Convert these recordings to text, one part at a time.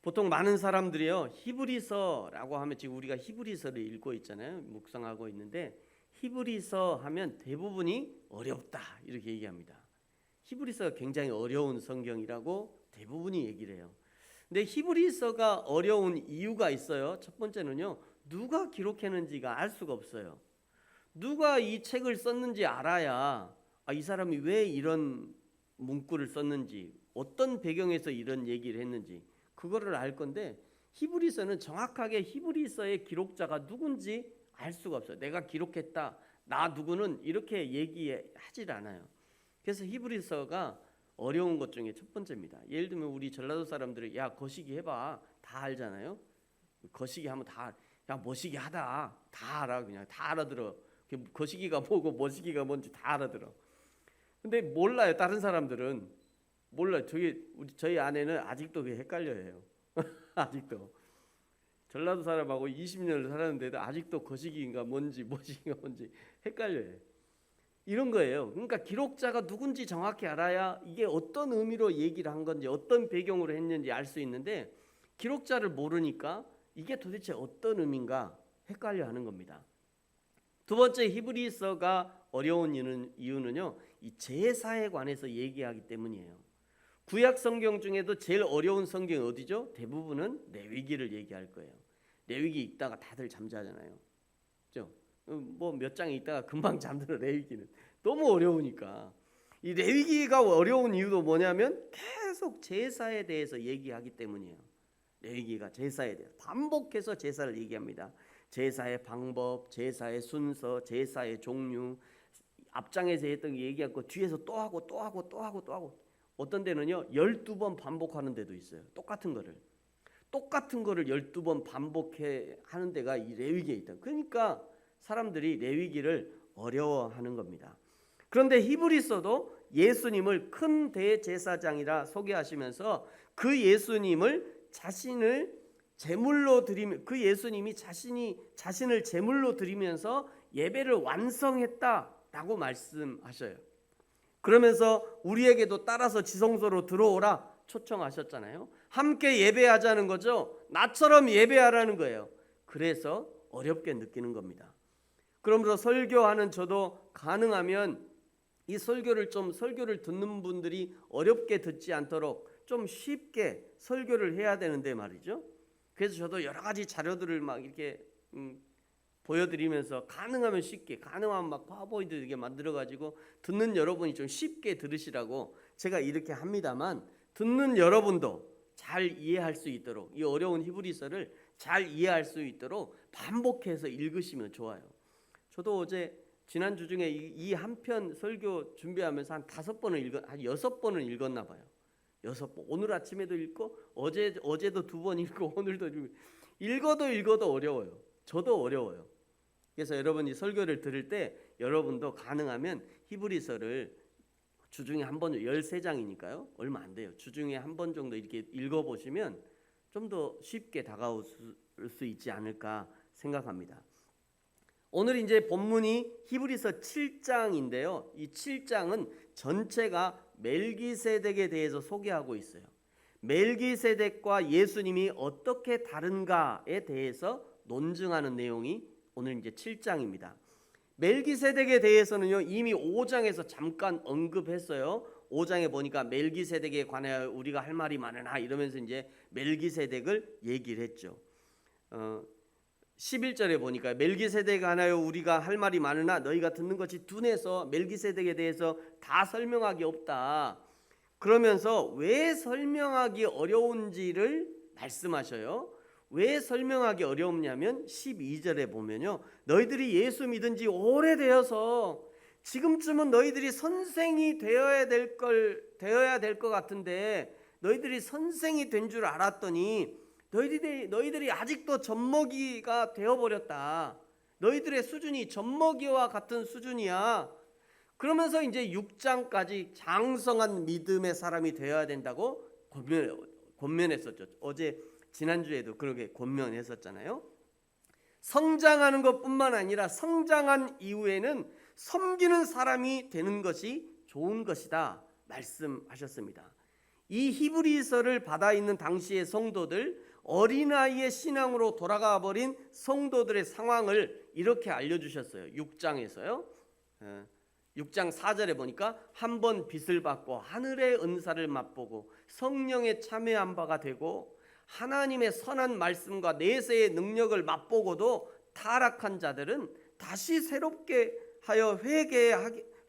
보통 많은 사람들이요, 히브리서라고 하면 지금 우리가 히브리서를 읽고 있잖아요. 묵상하고 있는데 히브리서 하면 대부분이 어렵다 이렇게 얘기합니다. 히브리서가 굉장히 어려운 성경이라고 대부분이 얘기를 해요. 근데 히브리서가 어려운 이유가 있어요. 첫 번째는요, 누가 기록했는지가 알 수가 없어요. 누가 이 책을 썼는지 알아야 이 사람이 왜 이런 문구를 썼는지, 어떤 배경에서 이런 얘기를 했는지 그거를 알 건데, 히브리서는 정확하게 히브리서의 기록자가 누군지 알 수가 없어요. 내가 기록했다, 나 누구는 이렇게 얘기하지 않아요. 그래서 히브리서가 어려운 것 중에 첫 번째입니다. 예를 들면 우리 전라도 사람들이 야 거시기 해봐 다 알잖아요. 거시기 하면 야 머시기 하다 다 알아. 그냥 다 알아들어. 거시기가 뭐고 머시기가 뭔지 다 알아들어. 근데 몰라요. 다른 사람들은 몰라요. 저희 아내는 아직도 그게 헷갈려요. 아직도 전라도 사람하고 20년을 살았는데도 아직도 거시기인가 뭔지 머시기가 뭔지 헷갈려요. 이런 거예요. 그러니까 기록자가 누군지 정확히 알아야 이게 어떤 의미로 얘기를 한 건지, 어떤 배경으로 했는지 알 수 있는데, 기록자를 모르니까 이게 도대체 어떤 의미인가 헷갈려 하는 겁니다. 두 번째, 히브리서가 어려운 이유는요, 이 제사에 관해서 얘기하기 때문이에요. 구약 성경 중에도 제일 어려운 성경이 어디죠? 대부분은 레위기를 얘기할 거예요. 레위기 읽다가 다들 잠자잖아요. 그렇죠? 뭐 몇 장 있다가 금방 잠들어. 레위기는 너무 어려우니까. 이 레위기가 어려운 이유도 뭐냐면 계속 제사에 대해서 얘기하기 때문이에요. 레위기가 제사에 대해서 반복해서 제사를 얘기합니다. 제사의 방법, 제사의 순서, 제사의 종류, 앞장에서 했던 게 얘기하고 뒤에서 또 하고 또 하고 또 하고 또 하고, 어떤 데는요 12번 반복하는 데도 있어요. 똑같은 거를 12번 반복해 하는 데가 이 레위기에 있다. 그러니까 사람들이 레위기를 어려워하는 겁니다. 그런데 히브리서도 예수님을 큰 대제사장이라 소개하시면서 그 예수님을 자신을 제물로 드리며, 그 예수님이 자신을 제물로 드리면서 예배를 완성했다라고 말씀하셔요. 그러면서 우리에게도 따라서 지성소로 들어오라 초청하셨잖아요. 함께 예배하자는 거죠. 나처럼 예배하라는 거예요. 그래서 어렵게 느끼는 겁니다. 그러므로 설교하는 저도 가능하면 이 설교를 듣는 분들이 어렵게 듣지 않도록 좀 쉽게 설교를 해야 되는데 말이죠. 그래서 저도 여러 가지 자료들을 막 이렇게 보여드리면서 가능하면 쉽게, 가능하면 막 파워포인트 이렇게 만들어가지고 듣는 여러분이 좀 쉽게 들으시라고 제가 이렇게 합니다만, 듣는 여러분도 잘 이해할 수 있도록, 이 어려운 히브리서를 잘 이해할 수 있도록 반복해서 읽으시면 좋아요. 저도 어제 지난주 중에 이 한 편 설교 준비하면서 한 6번은 읽었나 봐요. 6번. 오늘 아침에도 읽고 어제도 2번 읽고 오늘도 읽어도 어려워요. 저도 어려워요. 그래서 여러분이 설교를 들을 때 여러분도 가능하면 히브리서를 주중에 한 번, 13장이니까요 얼마 안 돼요. 주중에 한 번 정도 이렇게 읽어보시면 좀 더 쉽게 다가올 수 있지 않을까 생각합니다. 오늘 이제 본문이 히브리서 7장인데요. 이 7장은 전체가 멜기세덱에 대해서 소개하고 있어요. 멜기세덱과 예수님이 어떻게 다른가에 대해서 논증하는 내용이 오늘 이제 7장입니다. 멜기세덱에 대해서는요 이미 5장에서 잠깐 언급했어요. 5장에 보니까 멜기세덱에 관하여 우리가 할 말이 많으나 이러면서 이제 멜기세덱을 얘기를 했죠. 11절에 보니까 멜기세덱에 관하여 우리가 할 말이 많으나 너희가 듣는 것이 둔해서 멜기세덱에 대해서 다 설명하기 없다. 그러면서 왜 설명하기 어려운지를 말씀하셔요. 왜 설명하기 어렵냐면 12절에 보면요, 너희들이 예수 믿은 지 오래되어서 지금쯤은 너희들이 선생이 되어야 될 것 같은데 너희들이 선생이 된 줄 알았더니 너희들이 아직도 젖먹이가 되어버렸다. 너희들의 수준이 젖먹이와 같은 수준이야. 그러면서 이제 6장까지 장성한 믿음의 사람이 되어야 된다고 권면했었죠. 지난주에도 그렇게 권면했었잖아요. 성장하는 것뿐만 아니라 성장한 이후에는 섬기는 사람이 되는 것이 좋은 것이다 말씀하셨습니다. 이 히브리서를 받아 있는 당시의 성도들, 어린아이의 신앙으로 돌아가 버린 성도들의 상황을 이렇게 알려주셨어요. 6장에서요. 6장 4절에 보니까 한 번 빚을 받고 하늘의 은사를 맛보고 성령에 참여한 바가 되고 하나님의 선한 말씀과 내세의 능력을 맛보고도 타락한 자들은 다시 새롭게 하여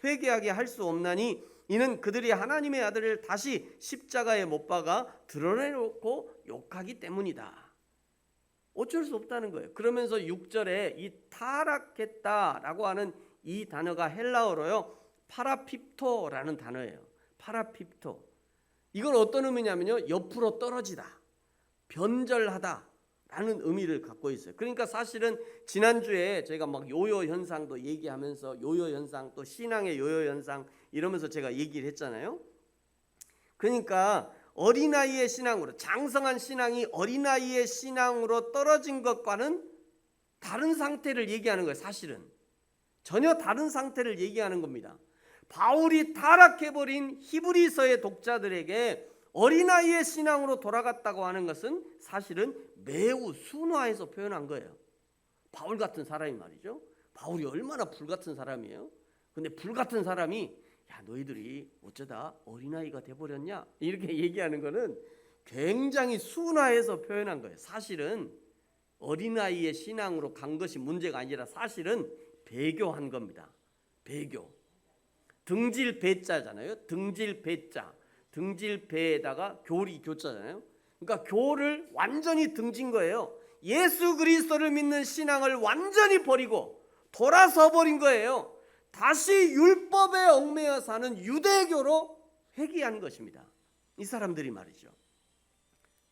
회개하게 할 수 없나니 이는 그들이 하나님의 아들을 다시 십자가에 못 박아 드러내놓고 욕하기 때문이다. 어쩔 수 없다는 거예요. 그러면서 6절에 이 타락했다라고 하는 이 단어가 헬라어로요, 파라핍토라는 단어예요. 파라핍토. 이건 어떤 의미냐면요, 옆으로 떨어지다, 변절하다 라는 의미를 갖고 있어요. 그러니까 사실은 지난주에 저희가 막 요요 현상도 얘기하면서 요요 현상, 또 신앙의 요요 현상 이러면서 제가 얘기를 했잖아요. 그러니까 어린아이의 신앙으로, 장성한 신앙이 어린아이의 신앙으로 떨어진 것과는 다른 상태를 얘기하는 거예요. 사실은 전혀 다른 상태를 얘기하는 겁니다. 바울이 타락해버린 히브리서의 독자들에게 어린아이의 신앙으로 돌아갔다고 하는 것은 사실은 매우 순화해서 표현한 거예요. 바울 같은 사람이 말이죠. 바울이 얼마나 불같은 사람이에요. 근데 불같은 사람이 야, 너희들이 어쩌다 어린아이가 돼버렸냐 이렇게 얘기하는 거는 굉장히 순화해서 표현한 거예요. 사실은 어린아이의 신앙으로 간 것이 문제가 아니라 사실은 배교한 겁니다. 배교. 등질 배자잖아요. 등질 배자. 등질 배에다가 교리 교자잖아요. 그러니까 교를 완전히 등진 거예요. 예수 그리스도를 믿는 신앙을 완전히 버리고 돌아서 버린 거예요. 다시 율법에 얽매여 사는 유대교로 회귀한 것입니다. 이 사람들이 말이죠.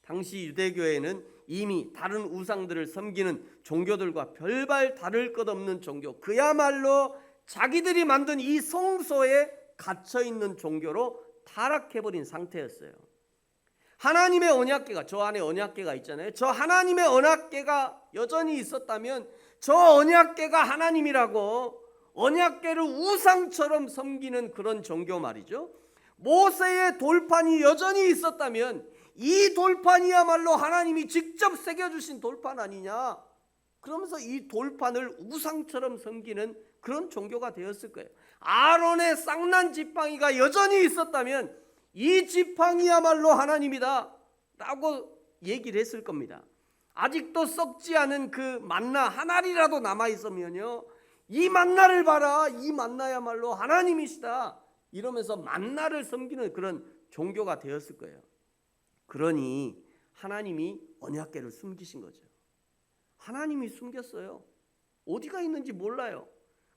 당시 유대교에는 이미 다른 우상들을 섬기는 종교들과 별반 다를 것 없는 종교, 그야말로 자기들이 만든 이 성소에 갇혀 있는 종교로 타락해버린 상태였어요. 하나님의 언약궤가, 저 안에 언약궤가 있잖아요. 저 하나님의 언약궤가 여전히 있었다면 저 언약궤가 하나님이라고 언약궤를 우상처럼 섬기는 그런 종교 말이죠. 모세의 돌판이 여전히 있었다면 이 돌판이야말로 하나님이 직접 새겨주신 돌판 아니냐, 그러면서 이 돌판을 우상처럼 섬기는 그런 종교가 되었을 거예요. 아론의 쌍난 지팡이가 여전히 있었다면 이 지팡이야말로 하나님이다 라고 얘기를 했을 겁니다. 아직도 썩지 않은 그 만나 한 알이라도 남아있으면요, 이 만나를 봐라, 이 만나야말로 하나님이시다 이러면서 만나를 섬기는 그런 종교가 되었을 거예요. 그러니 하나님이 언약궤를 숨기신 거죠. 하나님이 숨겼어요. 어디가 있는지 몰라요.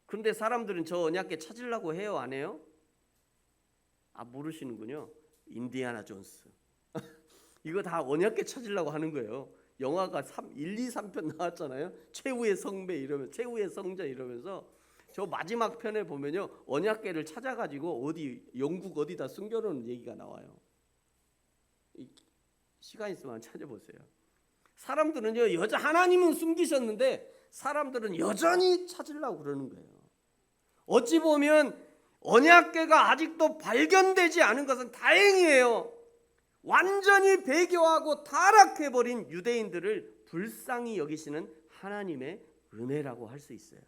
그런데 사람들은 저 언약궤 찾으려고 해요, 안 해요? 아, 모르시는군요. 인디아나 존스. 이거 다 언약궤 찾으려고 하는 거예요. 영화가 1, 2, 3편 나왔잖아요. 최후의 성배 이러면서, 최후의 성자 이러면서 저 마지막 편에 보면요, 언약궤를 찾아가지고 어디 영국 어디다 숨겨놓은 얘기가 나와요. 시간 있으면 찾아보세요. 사람들은요, 하나님은 숨기셨는데 사람들은 여전히 찾으려고 그러는 거예요. 어찌 보면 언약궤가 아직도 발견되지 않은 것은 다행이에요. 완전히 배교하고 타락해버린 유대인들을 불쌍히 여기시는 하나님의 은혜라고 할 수 있어요.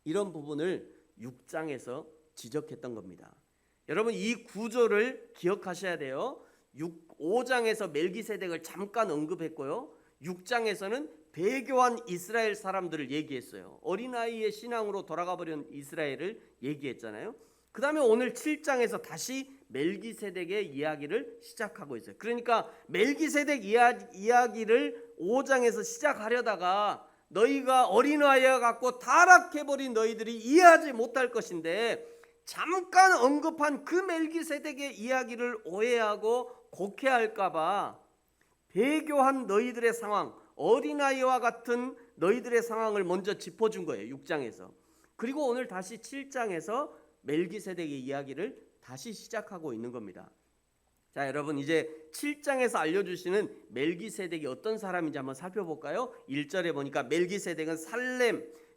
이런 부분을 6장에서 지적했던 겁니다. 여러분, 이 구조를 기억하셔야 돼요. 5장에서 멜기세덱을 잠깐 언급했고요, 6장에서는 배교한 이스라엘 사람들을 얘기했어요. 어린아이의 신앙으로 돌아가 버린 이스라엘을 얘기했잖아요. 그 다음에 오늘 7장에서 다시 멜기세덱의 이야기를 시작하고 있어요. 그러니까 멜기세덱 이야기를 5장에서 시작하려다가 너희가 어린아이와 같고 타락해버린 너희들이 이해하지 못할 것인데, 잠깐 언급한 그 멜기세덱의 이야기를 오해하고 곡해할까봐 배교한 너희들의 상황, 어린아이와 같은 너희들의 상황을 먼저 짚어준 거예요, 6장에서. 그리고 오늘 다시 7장에서 멜기세덱의 이야기를 다시 시작하고 있는 겁니다. 자, 여러분, 이제 7장에서 알려주시는 멜기세덱이 어떤 사람인지 한번 살펴볼까요? 1절에 보니까 멜기세덱은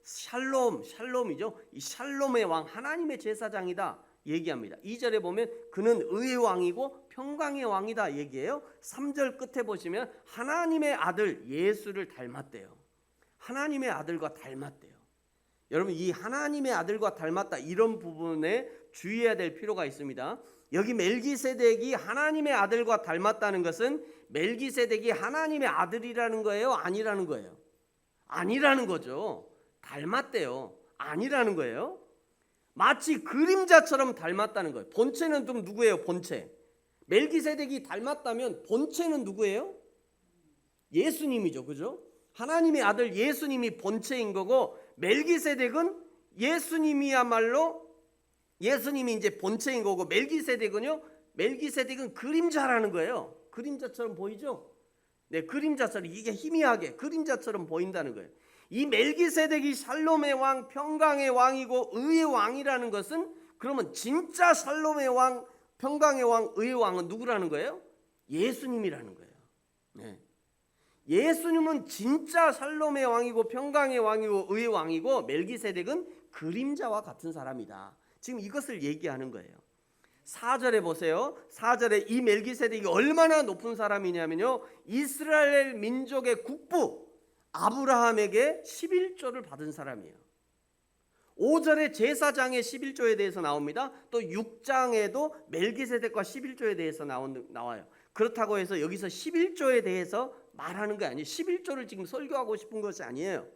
샬롬이죠. 이 샬롬의 왕, 하나님의 제사장이다 얘기합니다. 2절에 보면 그는 의의 왕이고 평강의 왕이다 얘기해요. 3절 끝에 보시면 하나님의 아들 예수를 닮았대요. 하나님의 아들과 닮았대요. 여러분, 이 하나님의 아들과 닮았다, 이런 부분에 주의해야 될 필요가 있습니다. 여기 멜기세덱이 하나님의 아들과 닮았다는 것은 멜기세덱이 하나님의 아들이라는 거예요? 아니라는 거예요? 아니라는 거죠. 닮았대요. 아니라는 거예요. 마치 그림자처럼 닮았다는 거예요. 본체는 좀 누구예요? 본체. 멜기세덱이 닮았다면 본체는 누구예요? 예수님이죠. 그죠? 하나님의 아들 예수님이 본체인 거고, 멜기세덱은 예수님이야말로 예수님이 이제 본체인 거고, 멜기세덱은 그림자라는 거예요. 그림자처럼 보이죠? 네, 그림자처럼, 이게 희미하게 그림자처럼 보인다는 거예요. 이 멜기세덱이 샬롬의 왕, 평강의 왕이고 의의 왕이라는 것은, 그러면 진짜 샬롬의 왕, 평강의 왕, 의의 왕은 누구라는 거예요? 예수님이라는 거예요. 네. 예수님은 진짜 샬롬의 왕이고 평강의 왕이고 의의 왕이고, 멜기세덱은 그림자와 같은 사람이다. 지금 이것을 얘기하는 거예요. 4절에 보세요. 4절에 이 멜기세덱이 얼마나 높은 사람이냐면요, 이스라엘 민족의 국부 아브라함에게 11조를 받은 사람이에요. 5절에 제사장의 11조에 대해서 나옵니다. 또 6장에도 멜기세덱과 11조에 대해서 나와요. 그렇다고 해서 여기서 11조에 대해서 말하는 게 아니에요. 11조를 지금 설교하고 싶은 것이 아니에요.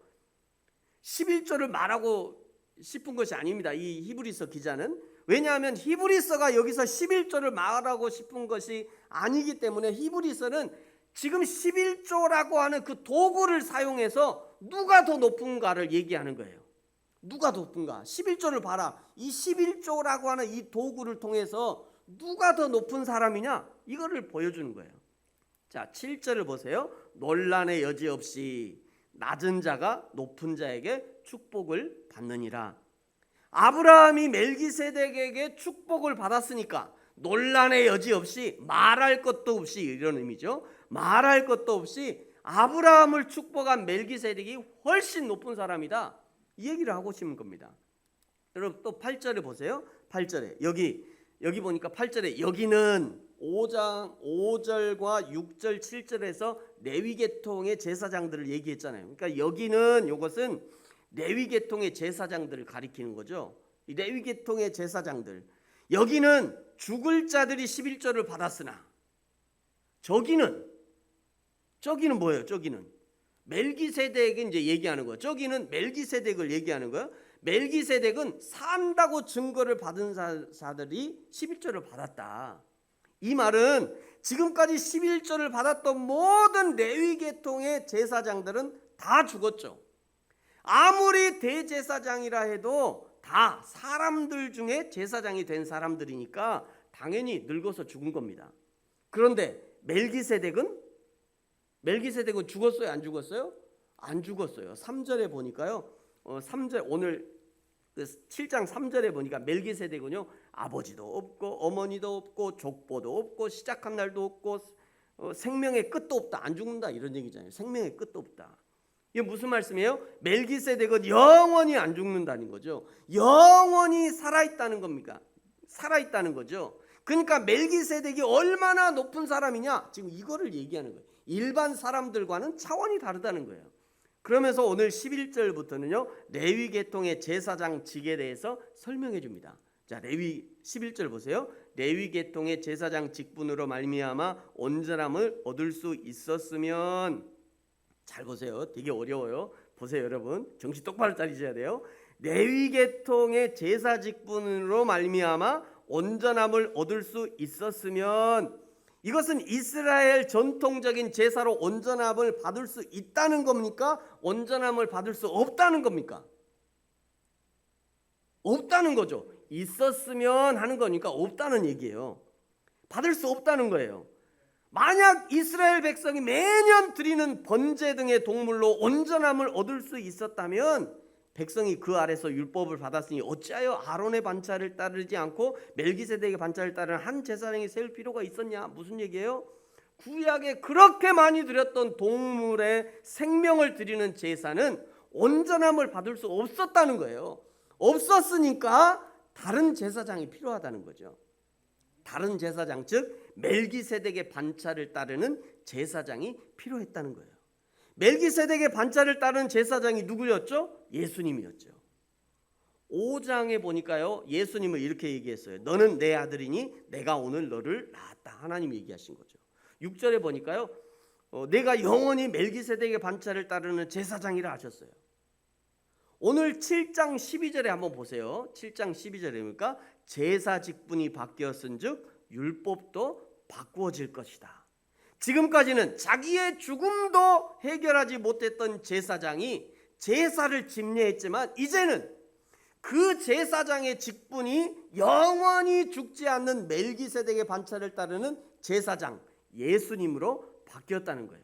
11조를 말하고 싶은 것이 아닙니다, 이 히브리서 기자는. 왜냐하면 히브리서가 여기서 11조를 말하고 싶은 것이 아니기 때문에, 히브리서는 지금 11조라고 하는 그 도구를 사용해서 누가 더 높은가를 얘기하는 거예요. 누가 높은가? 11조를 봐라. 이 11조라고 하는 이 도구를 통해서 누가 더 높은 사람이냐, 이거를 보여주는 거예요. 자, 7절을 보세요. 논란의 여지 없이 낮은 자가 높은 자에게 축복을 받느니라. 아브라함이 멜기세덱에게 축복을 받았으니까 논란의 여지 없이, 말할 것도 없이, 이런 의미죠. 말할 것도 없이 아브라함을 축복한 멜기세덱이 훨씬 높은 사람이다, 이 얘기를 하고 싶은 겁니다. 여러분, 또 8절에 보세요. 8절에 여기 보니까 8절에 여기는 5절과 6절 7절에서 레위계통의 제사장들을 얘기했잖아요. 그러니까 여기는, 이것은 레위계통의 제사장들을 가리키는 거죠. 이 레위계통의 제사장들, 여기는 죽을 자들이 11조를 받았으나, 저기는 뭐예요? 저기는 멜기세덱이 이제 얘기하는 거예요. 저기는 멜기세덱을 얘기하는 거예요. 멜기세덱은 산다고 증거를 받은 자들이 11조를 받았다. 이 말은 지금까지 11조를 받았던 모든 레위계통의 제사장들은 다 죽었죠. 아무리 대제사장이라 해도 다 사람들 중에 제사장이 된 사람들이니까 당연히 늙어서 죽은 겁니다. 그런데 멜기세덱은 죽었어요? 안 죽었어요? 안 죽었어요. 3절에 보니까요, 3절, 오늘 7장 3절에 보니까 멜기세덱은요, 아버지도 없고 어머니도 없고 족보도 없고 시작한 날도 없고 생명의 끝도 없다. 안 죽는다, 이런 얘기잖아요. 생명의 끝도 없다. 이게 무슨 말씀이에요? 멜기세덱은 영원히 안 죽는다는 거죠. 영원히 살아있다는 겁니까? 살아있다는 거죠. 그러니까 멜기세덱이 얼마나 높은 사람이냐, 지금 이거를 얘기하는 거예요. 일반 사람들과는 차원이 다르다는 거예요. 그러면서 오늘 11절부터는요, 레위계통의 제사장 직에 대해서 설명해 줍니다. 자, 레위 11절 보세요. 레위계통의 제사장 직분으로 말미암아 온전함을 얻을 수 있었으면, 잘 보세요. 되게 어려워요. 보세요, 여러분. 정신 똑바로 차리셔야 돼요. 레위계통의 제사 직분으로 말미암아 온전함을 얻을 수 있었으면, 이것은 이스라엘 전통적인 제사로 온전함을 받을 수 있다는 겁니까? 온전함을 받을 수 없다는 겁니까? 없다는 거죠. 있었으면 하는 거니까 없다는 얘기예요. 받을 수 없다는 거예요. 만약 이스라엘 백성이 매년 드리는 번제 등의 동물로 온전함을 얻을 수 있었다면, 백성이 그 아래서 율법을 받았으니 어찌하여 아론의 반차를 따르지 않고 멜기세덱의 반차를 따르는 한 제사장이 세울 필요가 있었냐? 무슨 얘기예요? 구약에 그렇게 많이 드렸던 동물의 생명을 드리는 제사는 온전함을 받을 수 없었다는 거예요. 없었으니까 다른 제사장이 필요하다는 거죠. 다른 제사장, 즉 멜기세덱의 반차를 따르는 제사장이 필요했다는 거예요. 멜기세덱의 반차를 따르는 제사장이 누구였죠? 예수님이었죠. 5장에 보니까요, 예수님을 이렇게 얘기했어요. 너는 내 아들이니 내가 오늘 너를 낳았다. 하나님이 얘기하신 거죠. 6절에 보니까요, 내가 영원히 멜기세덱의 반차를 따르는 제사장이라 하셨어요. 오늘 7장 12절에 한번 보세요. 7장 12절에 보니까 제사 직분이 바뀌었은즉 율법도 바꾸어질 것이다. 지금까지는 자기의 죽음도 해결하지 못했던 제사장이 제사를 집례했지만 이제는 그 제사장의 직분이 영원히 죽지 않는 멜기세덱의 반차를 따르는 제사장 예수님으로 바뀌었다는 거예요.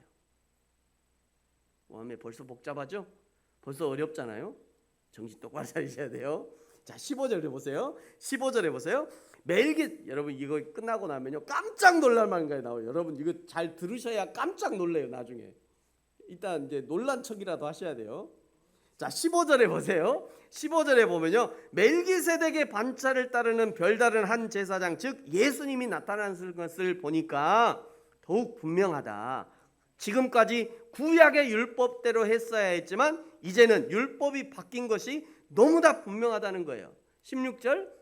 마음에 벌써 복잡하죠? 벌써 어렵잖아요. 정신 똑바로 차리셔야 돼요. 자, 15절에 보세요. 15절에 보세요. 여러분 이거 끝나고 나면요 깜짝 놀랄 만한 나와요. 여러분 이거 잘 들으셔야 깜짝 놀래요. 나중에 일단 이제 놀란 척이라도 하셔야 돼요. 자, 15절에 보세요. 15절에 보면요, 멜기세덱의 반차를 따르는 별다른 한 제사장, 즉 예수님이 나타나는 것을 보니까 더욱 분명하다. 지금까지 구약의 율법대로 했어야 했지만 이제는 율법이 바뀐 것이 너무나 분명하다는 거예요. 16절,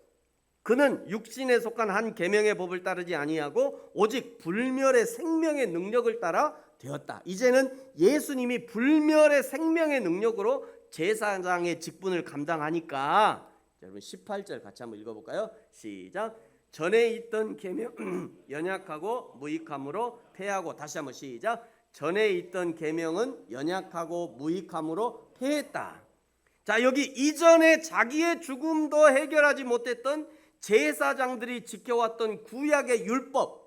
그는 육신에 속한 한 계명의 법을 따르지 아니하고 오직 불멸의 생명의 능력을 따라 되었다. 이제는 예수님이 불멸의 생명의 능력으로 제사장의 직분을 감당하니까, 여러분 18절 같이 한번 읽어볼까요? 시작. 전에 있던 계명 연약하고 무익함으로 폐하고, 다시 한번 시작. 전에 있던 계명은 연약하고 무익함으로 폐했다. 자, 여기 이전에 자기의 죽음도 해결하지 못했던 제사장들이 지켜왔던 구약의 율법,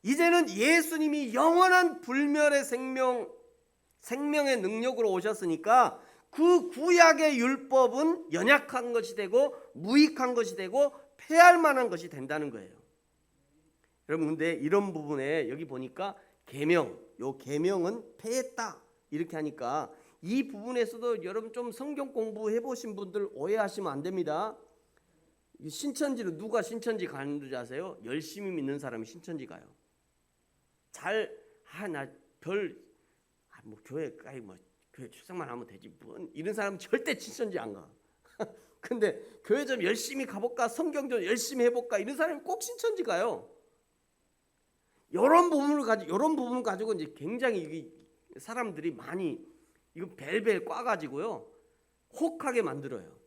이제는 예수님이 영원한 불멸의 생명의 능력으로 오셨으니까 그 구약의 율법은 연약한 것이 되고 무익한 것이 되고 폐할 만한 것이 된다는 거예요. 여러분 근데 이런 부분에 여기 보니까 요 계명은 폐했다 이렇게 하니까 이 부분에서도 여러분 좀 성경 공부해 보신 분들 오해하시면 안 됩니다. 신천지로 누가 신천지 가는 줄 아세요? 열심히 믿는 사람이 신천지 가요. 교회 출석만 하면 되지 이런 사람은 절대 신천지 안 가. 근데 교회 좀 열심히 가볼까, 성경 좀 열심히 해볼까 이런 사람이 꼭 신천지 가요. 이런 부분을 가지고 이제 굉장히 사람들이 많이 이거 벨벨 꽈가지고요 혹하게 만들어요.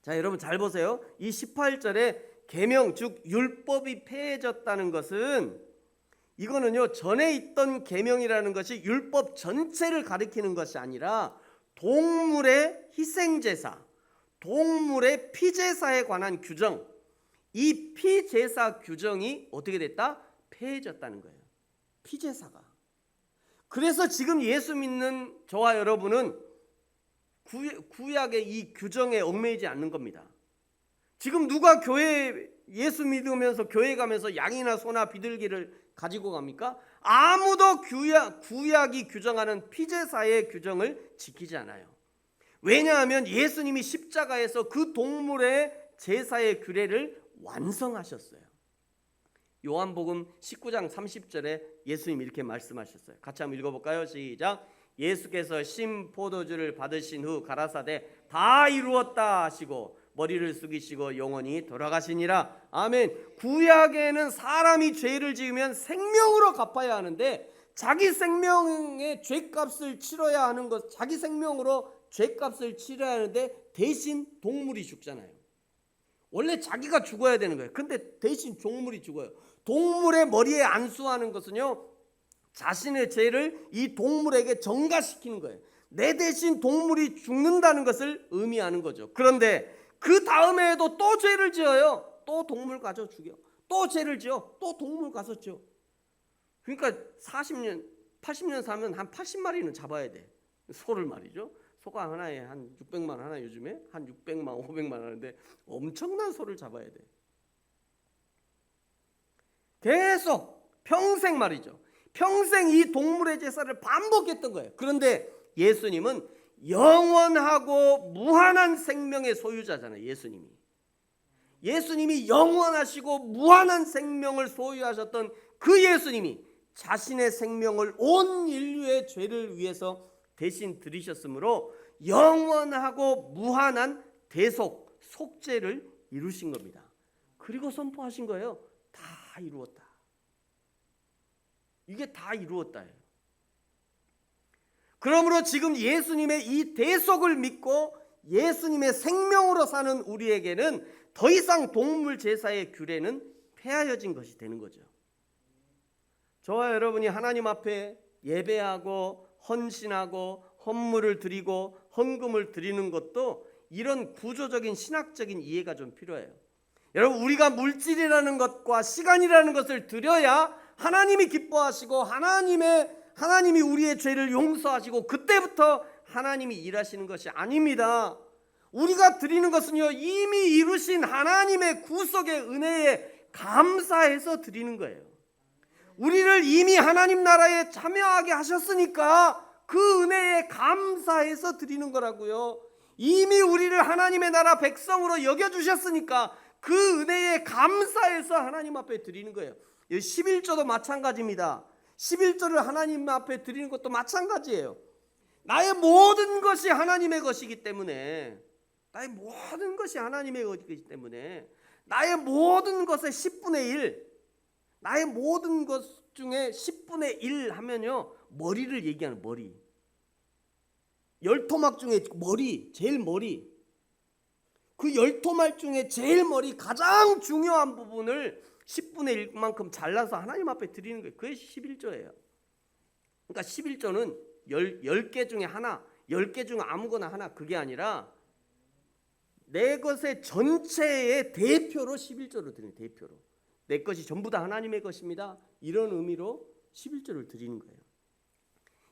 자, 여러분 잘 보세요. 이 18절에 계명 즉 율법이 폐해졌다는 것은 이거는요 전에 있던 계명이라는 것이 율법 전체를 가리키는 것이 아니라 동물의 희생제사, 동물의 피제사에 관한 규정, 이 피제사 규정이 어떻게 됐다? 폐해졌다는 거예요. 피제사가. 그래서 지금 예수 믿는 저와 여러분은 구약의 이 규정에 얽매이지 않는 겁니다. 지금 누가 예수 믿으면서 교회 가면서 양이나 소나 비둘기를 가지고 갑니까? 아무도 구약이 규정하는 피제사의 규정을 지키지 않아요. 왜냐하면 예수님이 십자가에서 그 동물의 제사의 규례를 완성하셨어요. 요한복음 19장 30절에 예수님이 이렇게 말씀하셨어요. 같이 한번 읽어볼까요? 시작. 예수께서 신 포도주를 받으신 후 가라사대 다 이루었다 하시고 머리를 숙이시고 영원히 돌아가시니라. 아멘. 구약에는 사람이 죄를 지으면 생명으로 갚아야 하는데 자기 생명의 죄값을 치러야 하는 것, 자기 생명으로 죄값을 치러야 하는데 대신 동물이 죽잖아요. 원래 자기가 죽어야 되는 거예요. 근데 대신 동물이 죽어요. 동물의 머리에 안수하는 것은요 자신의 죄를 이 동물에게 전가시키는 거예요. 내 대신 동물이 죽는다는 것을 의미하는 거죠. 그런데 그 다음에도 또 죄를 지어요. 또 동물 가서 죽여. 또 죄를 지어. 또 동물 가서 지어. 그러니까 40년, 80년 살면 한 80마리는 잡아야 돼. 소를 말이죠. 소가 하나에 한 600만 하나 요즘에 한 600만, 500만 하는데 엄청난 소를 잡아야 돼. 계속 평생 말이죠. 평생 이 동물의 제사를 반복했던 거예요. 그런데 예수님은 영원하고 무한한 생명의 소유자잖아요. 예수님이 예수님이 영원하시고 무한한 생명을 소유하셨던 그 예수님이 자신의 생명을 온 인류의 죄를 위해서 대신 들이셨으므로 영원하고 무한한 대속, 속죄를 이루신 겁니다. 그리고 선포하신 거예요. 다 이루었다. 이게 다 이루었다예요. 그러므로 지금 예수님의 이 대속을 믿고 예수님의 생명으로 사는 우리에게는 더 이상 동물 제사의 규례는 폐하여진 것이 되는 거죠. 저와 여러분이 하나님 앞에 예배하고 헌신하고 헌물을 드리고 헌금을 드리는 것도 이런 구조적인 신학적인 이해가 좀 필요해요. 여러분, 우리가 물질이라는 것과 시간이라는 것을 드려야 하나님이 기뻐하시고 하나님이 우리의 죄를 용서하시고 그때부터 하나님이 일하시는 것이 아닙니다. 우리가 드리는 것은요, 이미 이루신 하나님의 구속의 은혜에 감사해서 드리는 거예요. 우리를 이미 하나님 나라에 참여하게 하셨으니까 그 은혜에 감사해서 드리는 거라고요. 이미 우리를 하나님의 나라 백성으로 여겨주셨으니까 그 은혜에 감사해서 하나님 앞에 드리는 거예요. 11조도 마찬가지입니다. 11조를 하나님 앞에 드리는 것도 마찬가지예요. 나의 모든 것이 하나님의 것이기 때문에, 나의 모든 것이 하나님의 것이기 때문에 나의 모든 것의 10분의 1, 나의 모든 것 중에 10분의 1 하면요, 머리를 얘기하는 머리. 10토막 중에 머리, 제일 머리. 그 10토막 중에 제일 머리, 가장 중요한 부분을 10분의 1만큼 잘라서 하나님 앞에 드리는 거예요. 그게 11조예요. 그러니까 11조는 10개 중에 하나, 10개 중에 아무거나 하나, 그게 아니라 내 것의 전체의 대표로 11조를 드리는, 대표로. 내 것이 전부 다 하나님의 것입니다. 이런 의미로 11조를 드리는 거예요.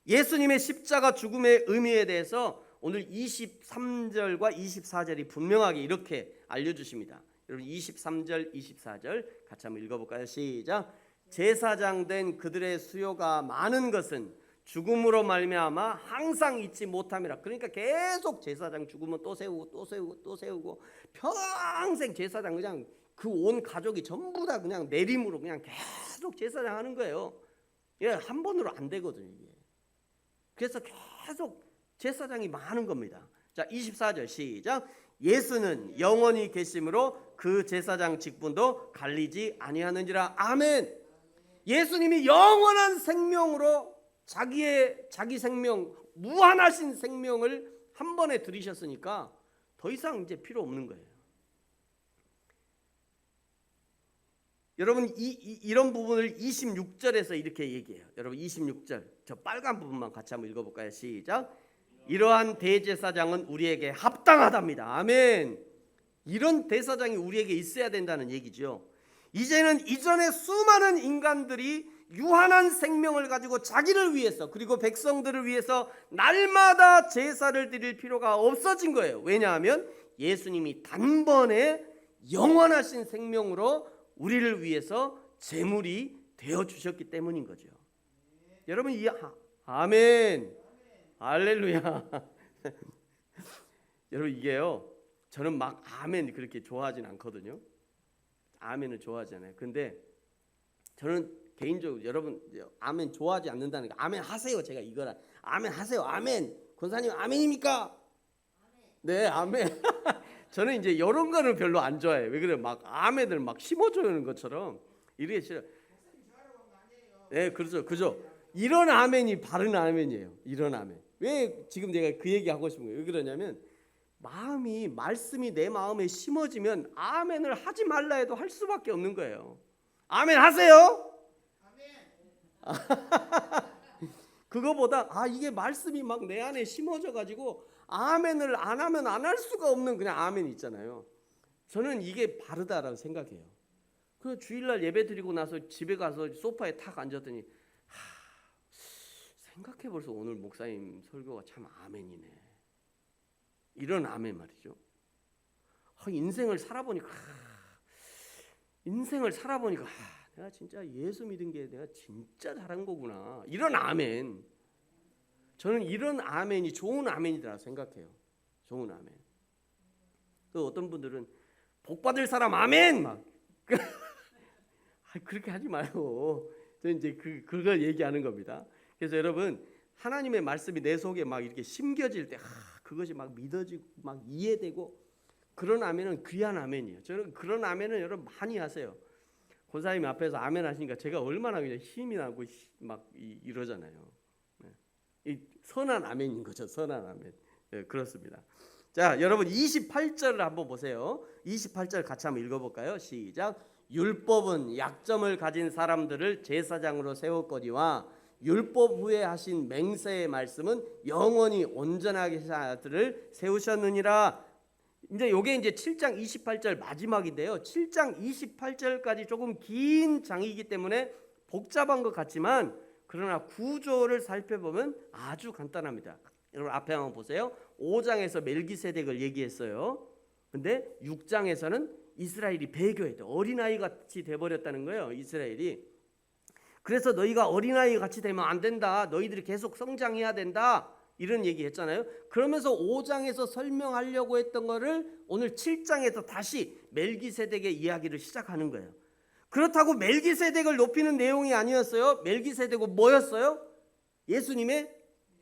예수님의 십자가 죽음의 의미에 대해서 오늘 23절과 24절이 분명하게 이렇게 알려주십니다. 여러분, 23절, 24절 같이 한번 읽어볼까요? 시작. 제사장 된 그들의 수요가 많은 것은 죽음으로 말미암아 항상 잊지 못함이라. 그러니까 계속 제사장 죽으면 또 세우고 또 세우고 또 세우고 평생 제사장, 그냥 그 온 가족이 전부 다 그냥 내림으로 그냥 계속 제사장 하는 거예요. 예, 한 번으로 안 되거든요, 이게. 그래서 계속 제사장이 많은 겁니다. 자, 24절 시작. 예수는 영원히 계심으로 그 제사장 직분도 갈리지 아니하는지라. 아멘. 예수님이 영원한 생명으로 자기 생명, 무한하신 생명을 한 번에 들이셨으니까 더 이상 이제 필요 없는 거예요. 여러분, 이런 부분을 26절에서 이렇게 얘기해요. 여러분, 26절 저 빨간 부분만 같이 한번 읽어볼까요? 시작. 이러한 대제사장은 우리에게 합당하답니다. 아멘. 이런 대사장이 우리에게 있어야 된다는 얘기죠. 이제는 이전에 수많은 인간들이 유한한 생명을 가지고 자기를 위해서 그리고 백성들을 위해서 날마다 제사를 드릴 필요가 없어진 거예요. 왜냐하면 예수님이 단번에 영원하신 생명으로 우리를 위해서 제물이 되어 주셨기 때문인 거죠. 여러분, 아멘, 할렐루야. 여러분, 이게요, 저는 막 아멘 그렇게 좋아하진 않거든요. 아멘을 좋아하지 않아요. 근데 저는 개인적으로, 여러분 아멘 좋아하지 않는다는 거, 아멘 하세요. 제가 이거라, 아멘 하세요. 아멘. 권사님 아멘입니까? 네, 아멘. 저는 이제 이런 거는 별로 안 좋아해요. 왜 그래요? 막 아멘을 막 심어주는 것처럼 이렇게 싫어. 네, 그렇죠, 그죠. 이런 아멘이 바른 아멘이에요. 이런 아멘. 왜 지금 제가 그 얘기 하고 싶은 거예요? 왜 그러냐면, 말씀이 내 마음에 심어지면 아멘을 하지 말라 해도 할 수밖에 없는 거예요. 아멘 하세요. 아멘. 그거보다 이게 말씀이 막 내 안에 심어져 가지고 아멘을 안 하면 안 할 수가 없는 그냥 아멘 있잖아요. 저는 이게 바르다라고 생각해요. 그 주일날 예배 드리고 나서 집에 가서 소파에 탁 앉았더니 생각해 볼수 오늘 목사님 설교가 참 아멘이네. 이런 아멘 말이죠. 인생을 살아보니까 내가 진짜 예수 믿은 게 내가 진짜 잘한 거구나. 이런 아멘. 저는 이런 아멘이 좋은 아멘이라고 생각해요. 좋은 아멘. 또 어떤 분들은 복 받을 사람 아멘 막 그렇게 하지 마요. 저는 이제 그걸 얘기하는 겁니다. 그래서 여러분 하나님의 말씀이 내 속에 막 이렇게 심겨질 때 그것이 막 믿어지고 막 이해되고 그런 아멘은 귀한 아멘이에요. 저는 그런 아멘은 여러분 많이 하세요. 권사님 앞에서 아멘 하시니까 제가 얼마나 그냥 힘이 나고 막 이러잖아요. 이 선한 아멘인 거죠. 선한 아멘. 네, 그렇습니다. 자, 여러분 28절을 한번 보세요. 28절 같이 한번 읽어볼까요? 시작. 율법은 약점을 가진 사람들을 제사장으로 세웠거니와 율법 후에 하신 맹세의 말씀은 영원히 온전하게 하신 자들을 세우셨느니라. 이제 요게 이제 7장 28절 마지막인데요. 7장 28절까지 조금 긴 장이기 때문에 복잡한 것 같지만 그러나 구조를 살펴보면 아주 간단합니다. 여러분 앞에 한번 보세요. 5장에서 멜기세덱을 얘기했어요. 근데 6장에서는 이스라엘이 배교했다. 어린아이 같이 돼버렸다는 거예요. 이스라엘이. 그래서 너희가 어린아이 같이 되면 안 된다. 너희들이 계속 성장해야 된다. 이런 얘기 했잖아요. 그러면서 5장에서 설명하려고 했던 거를 오늘 7장에서 다시 멜기세덱의 이야기를 시작하는 거예요. 그렇다고 멜기세덱을 높이는 내용이 아니었어요. 멜기세덱은 뭐였어요? 예수님의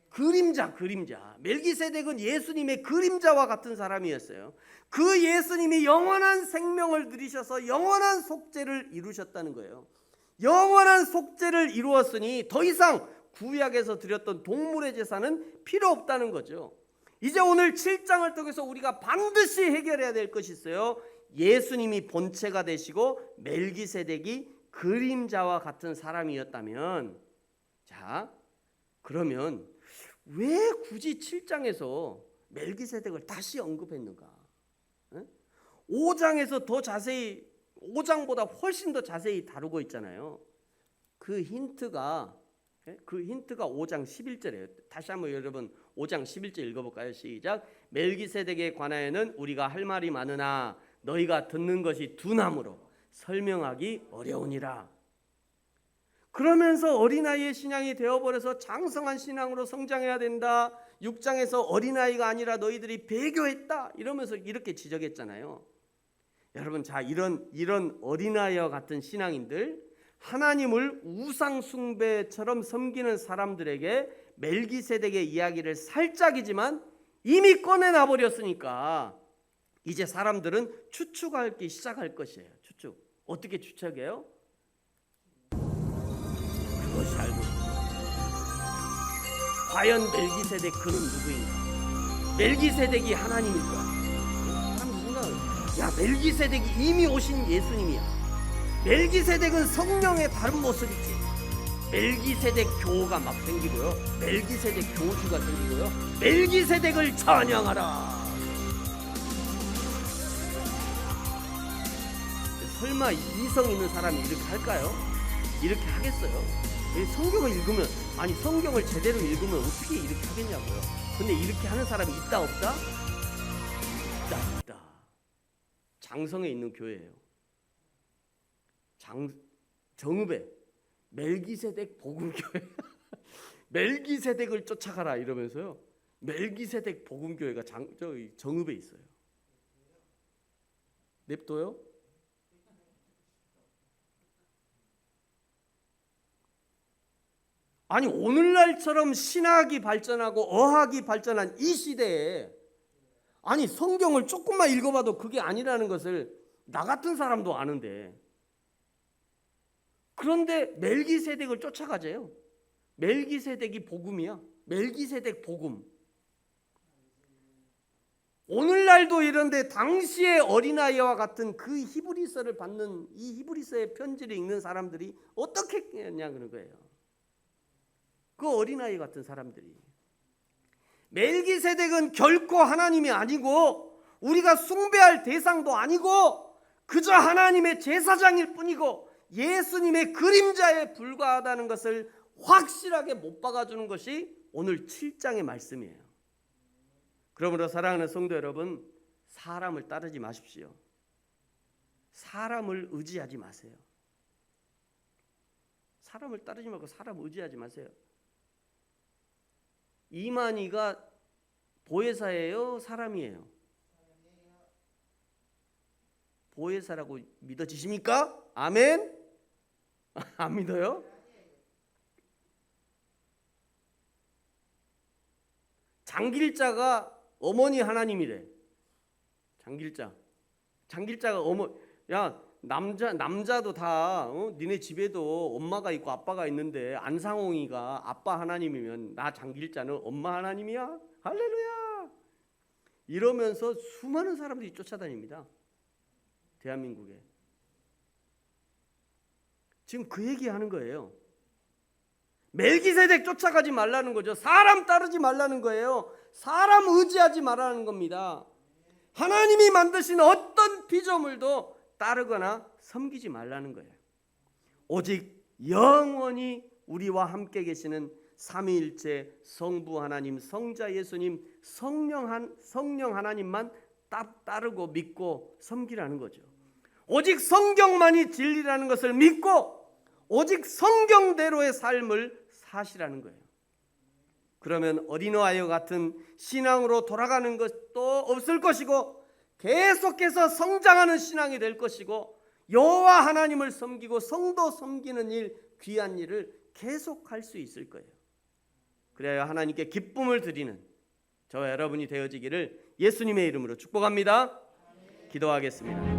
그림자. 멜기세덱은 예수님의 그림자와 같은 사람이었어요. 그 예수님이 영원한 생명을 누리셔서 영원한 속죄를 이루셨다는 거예요. 영원한 속죄를 이루었으니 더 이상 구약에서 드렸던 동물의 제사는 필요 없다는 거죠. 이제 오늘 7장을 통해서 우리가 반드시 해결해야 될 것이 있어요. 예수님이 본체가 되시고 멜기세덱이 그림자와 같은 사람이었다면, 자, 그러면 왜 굳이 7장에서 멜기세덱을 다시 언급했는가? 5장에서 더 자세히, 5장보다 훨씬 더 자세히 다루고 있잖아요. 그 힌트가 5장 11절이에요. 다시 한번 여러분 5장 11절 읽어볼까요? 시작. 멜기세덱에 관하여는 우리가 할 말이 많으나 너희가 듣는 것이 둔함으로 설명하기 어려우니라. 그러면서 어린아이의 신앙이 되어버려서 장성한 신앙으로 성장해야 된다. 6장에서 어린아이가 아니라 너희들이 배교했다. 이러면서 이렇게 지적했잖아요. 여러분, 자, 이런 어린아이와 같은 신앙인들, 하나님을 우상 숭배처럼 섬기는 사람들에게 멜기세덱의 이야기를 살짝이지만 이미 꺼내놔 버렸으니까 이제 사람들은 추측하기 시작할 것이에요. 추측. 어떻게 추측해요? 그것이 알고 있다. 과연 멜기세덱 그는 누구인가? 멜기세덱이 하나님일까? 야, 멜기세덱이 이미 오신 예수님이야. 멜기세덱은 성령의 다른 모습이지. 멜기세덱 교가 막 생기고요, 멜기세덱 교주가 생기고요, 멜기세덱을 찬양하라. 설마 이성 있는 사람이 이렇게 할까요? 이렇게 하겠어요? 성경을 읽으면, 아니 성경을 제대로 읽으면 어떻게 이렇게 하겠냐고요. 근데 이렇게 하는 사람이 있다 없다? 있다. 장성에 있는 교회예요. 정읍에 멜기세덱 복음교회 멜기세덱을 쫓아가라 이러면서요, 멜기세덱 복음교회가 정읍에 있어요. 냅둬요? 아니 오늘날처럼 신학이 발전하고 어학이 발전한 이 시대에 아니 성경을 조금만 읽어봐도 그게 아니라는 것을 나 같은 사람도 아는데, 그런데 멜기세덱을 쫓아가재요. 멜기세덱이 복음이야. 멜기세덱 복음. 오늘날도 이런데 당시의 어린아이와 같은 그 히브리서를 받는, 이 히브리서의 편지를 읽는 사람들이 어떻게 했냐 그런 거예요. 그 어린아이 같은 사람들이. 멜기세덱은 결코 하나님이 아니고 우리가 숭배할 대상도 아니고 그저 하나님의 제사장일 뿐이고 예수님의 그림자에 불과하다는 것을 확실하게 못 박아주는 것이 오늘 7장의 말씀이에요. 그러므로 사랑하는 성도 여러분, 사람을 따르지 마십시오. 사람을 의지하지 마세요. 사람을 따르지 말고 사람을 의지하지 마세요. 이만희가 보혜사예요? 사람이에요? 보혜사라고 믿어지십니까? 아멘? 안 믿어요? 장길자가 어머니 하나님이래. 장길자가 야, 남자도 다 니네 집에도 엄마가 있고 아빠가 있는데 안상홍이가 아빠 하나님이면 나 장길자는 엄마 하나님이야? 할렐루야! 이러면서 수많은 사람들이 쫓아다닙니다. 대한민국에. 지금 그 얘기하는 거예요. 멜기세덱 쫓아가지 말라는 거죠. 사람 따르지 말라는 거예요. 사람 의지하지 말라는 겁니다. 하나님이 만드신 어떤 피조물도 따르거나 섬기지 말라는 거예요. 오직 영원히 우리와 함께 계시는 삼위일체 성부 하나님, 성자 예수님, 성령 하나님만 따르고 믿고 섬기라는 거죠. 오직 성경만이 진리라는 것을 믿고 오직 성경대로의 삶을 사시라는 거예요. 그러면 어린아이와 같은 신앙으로 돌아가는 것도 없을 것이고 계속해서 성장하는 신앙이 될 것이고 여호와 하나님을 섬기고 성도 섬기는 일, 귀한 일을 계속할 수 있을 거예요. 그래야 하나님께 기쁨을 드리는 저와 여러분이 되어지기를 예수님의 이름으로 축복합니다. 기도하겠습니다.